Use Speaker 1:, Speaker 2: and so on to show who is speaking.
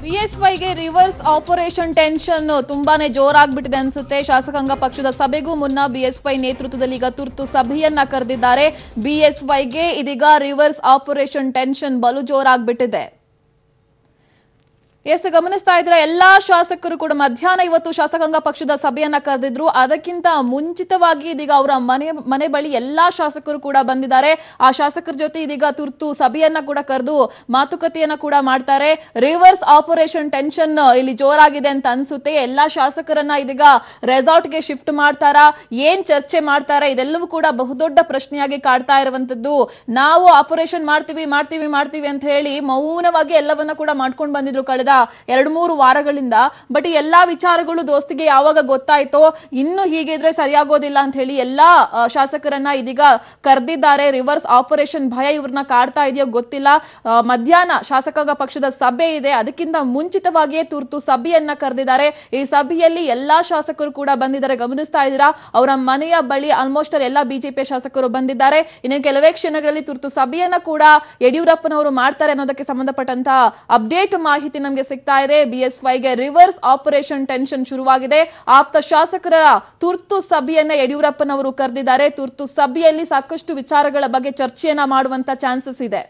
Speaker 1: ಬಿಎಸ್ವೈಗೆ reverse operation tension ತುಂಬಾನೇ ಜೋರಾಗ್ಬಿಟ್ಟಿದೆ ಅನ್ಸುತ್ತೆ. ಶಾಸಕಾಂಗ ಪಕ್ಷದ ಸಭೆಗೂ ಮುನ್ನ ಬಿಎಸ್ವೈ ನೇತೃತ್ವದಲ್ಲಿ ಈಗ ತುರ್ತು ಸಭೆಯನ್ನ ಕರೆದಿದ್ದಾರೆ. ಬಿಎಸ್ವೈಗೆ ಇದೀಗ ರಿವರ್ಸ್ ಆಪರೇಷನ್ ಟೆನ್ಷನ್ ಬಲು ಜೋರಾಗ್ಬಿಟ್ಟಿದೆ. ಗಮನಿಸ್ತಾ ಇದ್ರೆ ಎಲ್ಲಾ ಶಾಸಕರು ಕೂಡ ಮಧ್ಯಾಹ್ನ ಇವತ್ತು ಶಾಸಕಾಂಗ ಪಕ್ಷದ ಸಭೆಯನ್ನ ಕರೆದಿದ್ರು. ಅದಕ್ಕಿಂತ ಮುಂಚಿತವಾಗಿ ಇದೀಗ ಅವರ ಮನೆ ಬಳಿ ಎಲ್ಲಾ ಶಾಸಕರು ಕೂಡ ಬಂದಿದ್ದಾರೆ. ಆ ಶಾಸಕರ ಜೊತೆ ಇದೀಗ ತುರ್ತು ಸಭೆಯನ್ನ ಕೂಡ ಕರೆದು ಮಾತುಕತೆಯನ್ನ ಕೂಡ ಮಾಡ್ತಾರೆ. ರಿವರ್ಸ್ ಆಪರೇಷನ್ ಟೆನ್ಷನ್ ಇಲ್ಲಿ ಜೋರಾಗಿದೆ ಅಂತ ಅನ್ಸುತ್ತೆ. ಎಲ್ಲಾ ಶಾಸಕರನ್ನ ಇದೀಗ ರೆಸಾರ್ಟ್ಗೆ ಶಿಫ್ಟ್ ಮಾಡ್ತಾರಾ, ಏನ್ ಚರ್ಚೆ ಮಾಡ್ತಾರೆ, ಇದೆಲ್ಲವೂ ಕೂಡ ಬಹುದೊಡ್ಡ ಪ್ರಶ್ನೆಯಾಗಿ ಕಾಡ್ತಾ ಇರುವಂತದ್ದು. ನಾವು ಆಪರೇಷನ್ ಮಾಡ್ತೀವಿ ಅಂತ ಹೇಳಿ ಮೌನವಾಗಿ ಎಲ್ಲವನ್ನ ಕೂಡ ಮಾಡ್ಕೊಂಡು ಬಂದಿದ್ರು ಕಳೆದ 2-3 ವಾರಗಳಿಂದ. ಬಟ್ ಈ ಎಲ್ಲಾ ವಿಚಾರಗಳು ದೋಸ್ತಿಗೆ ಯಾವಾಗ ಗೊತ್ತಾಯ್ತೋ ಇನ್ನು ಹೀಗಿದ್ರೆ ಸರಿಯಾಗೋದಿಲ್ಲ ಅಂತ ಹೇಳಿ ಎಲ್ಲಾ ಶಾಸಕರನ್ನ ಇದೀಗ ಕರೆದಿದ್ದಾರೆ. ರಿವರ್ಸ್ ಆಪರೇಷನ್ ಭಯ ಇವ್ರನ್ನ ಕಾಡ್ತಾ ಇದೆಯೋ ಗೊತ್ತಿಲ್ಲ. ಮಧ್ಯಾಹ್ನ ಶಾಸಕಾಂಗ ಪಕ್ಷದ ಸಭೆ ಇದೆ, ಅದಕ್ಕಿಂತ ಮುಂಚಿತವಾಗಿಯೇ ತುರ್ತು ಸಭೆಯನ್ನ ಕರೆದಿದ್ದಾರೆ. ಈ ಸಭೆಯಲ್ಲಿ ಎಲ್ಲಾ ಶಾಸಕರು ಕೂಡ ಬಂದಿದ್ದಾರೆ. ಗಮನಿಸ್ತಾ ಇದ್ದೀರಾ, ಅವರ ಮನೆಯ ಬಳಿ ಆಲ್ಮೋಸ್ಟ್ ಎಲ್ಲ ಬಿಜೆಪಿ ಶಾಸಕರು ಬಂದಿದ್ದಾರೆ. ಇನ್ನು ಕೆಲವೇ ಕ್ಷಣಗಳಲ್ಲಿ ತುರ್ತು ಸಭೆಯನ್ನ ಕೂಡ ಯಡಿಯೂರಪ್ಪನವರು ಮಾಡ್ತಾರೆ ಅನ್ನೋದಕ್ಕೆ ಸಂಬಂಧಪಟ್ಟಂತ ಅಪ್ಡೇಟ್ ಮಾಹಿತಿ ನಮಗೆ ಸಿಗ್ತಾ ಇದೆ. ಬಿಎಸ್ವೈಗೆ ರಿವರ್ಸ್ ಆಪರೇಷನ್ ಟೆನ್ಷನ್ ಶುರುವಾಗಿದೆ. ಆಪ್ತ ಶಾಸಕರ ತುರ್ತು ಸಭೆಯನ್ನ ಯಡಿಯೂರಪ್ಪನವರು ಕರೆದಿದ್ದಾರೆ. ತುರ್ತು ಸಭೆಯಲ್ಲಿ ಸಾಕಷ್ಟು ವಿಚಾರಗಳ ಬಗ್ಗೆ ಚರ್ಚೆಯನ್ನ ಮಾಡುವಂತ ಚಾನ್ಸಸ್ ಇದೆ.